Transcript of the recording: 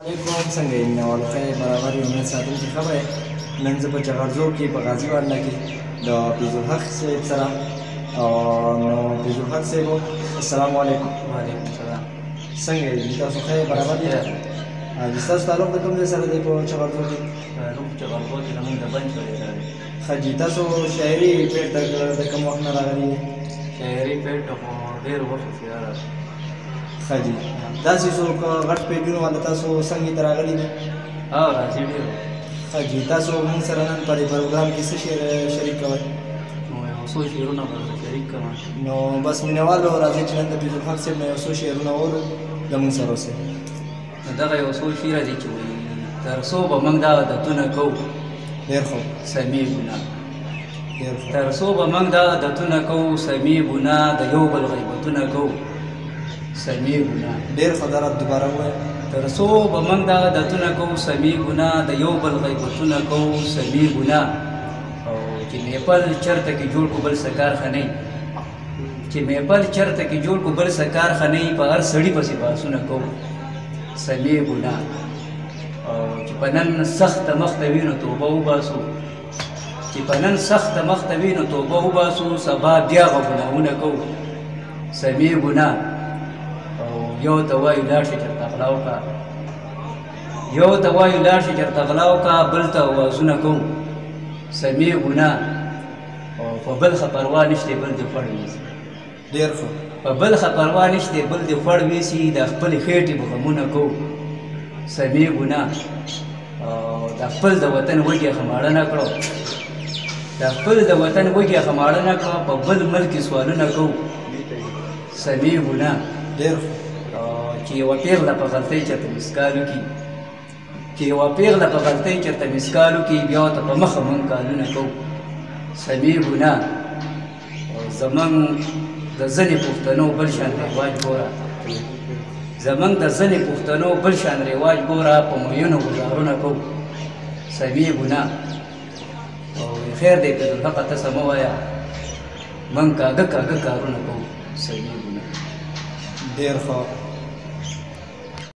علیکم څنګه یې مینه والو ښه یې برابر یې امید ساتم چې ښه به یې نن زه په چغرزو کې په غازي بانډه کې د فیضالحق صاحب سره نو فیضالحق صاحب السلام علیکم. وعلیکم السلام. څنګه یې تاسو ښه یې برابر یې ستاسو تعلق د کوم ځای سره دی په چغرزو کې؟ تعلق چغرزو کې زموږ د بنچ پورې سره دی. ښه جي تاسو شاعري پیټ د کوم وخت نه راغلي دی؟ شاعري پیټ خو ډېر وخت کې راغلی. ښه جي داسې څوک غټ پیټونه باندې تاسو څنګه ته راغلي دي؟ راځي ډېر. ښه جي تاسو موږ سره نن په دې پروګرام کې څه شعر شریک کوئ؟ نو یو څو شعرونه به شریک کړم. نو بس مینهوالو راځئ چې نن د فیضالحق صاحب نه یو څو شعرونه واورو زموږ سره اوسئ. نو دغه یو څو شعره دي چې وایي تر څو به موږ دا عادتونه کوو ډېر ښه سمې ګناه. ډېر ښه تر څو به موږ دا عادتونه کوو سمې ګناه، د یو بل غیبتونه کوو سمې ګناه. ډېر ښه دا دوباره ووایه. تر څو به موږ دا عادتونه کوو سمې ګناه، د یو بل غیبتونه کوو سمې ګناه. او چې میپل چرته کې جوړ کو بل څه کارخانې، چې میپل چرته کې جوړ کو بل څه کارخانې، په هر سړي پسې بحثونه کوو سمې ګناه. او چې په نن سخته مخته وي نو توبه وباسو، چې په نن سخته مخته وي نو توبه وباسو، سبا بیا به ګناهونه کوو سمې ګناه. او یو ته وایو لاړ شي چېرته غلا وکړه، یو ته وایو لاړ شي چېرته غلا وکړه، بل ته اوازونه کوو سمې ګناه. او په بل ښه پروا نشته بل دې خوړ ویسي، ډېر ښه په بل ښه پروا نشته بل دې خوړ ویسي، د خپلې خېټې به غمونه کوو سمې ګناه. او د خپل د وطن وږې خماړه نه کړو، د خپل د وطن وږې خماړه نه کړو، په بل ملک سوالونه کوو سمې ګناه. ډېر چې یوه پیغله په غلطۍ چېرته مسکال وکړي، چې یوه پیغله په غلطۍ چېرته مسکال وکړي، بیا ورته په مخه مونږ کالونه کوو سمې ګناه. او زمونږ د ځینې پښتنو بل شان رواج ګوره، زمونږ د ځینې پښتنو بل شان رواج ګوره، په میینو ګزارونه کوو سمې ګناه. او خیر دی فیضالحقه ته څه مه وایه، مونږ کاږه کاږه کارونه کوو سمې ګناه. ډېر ښه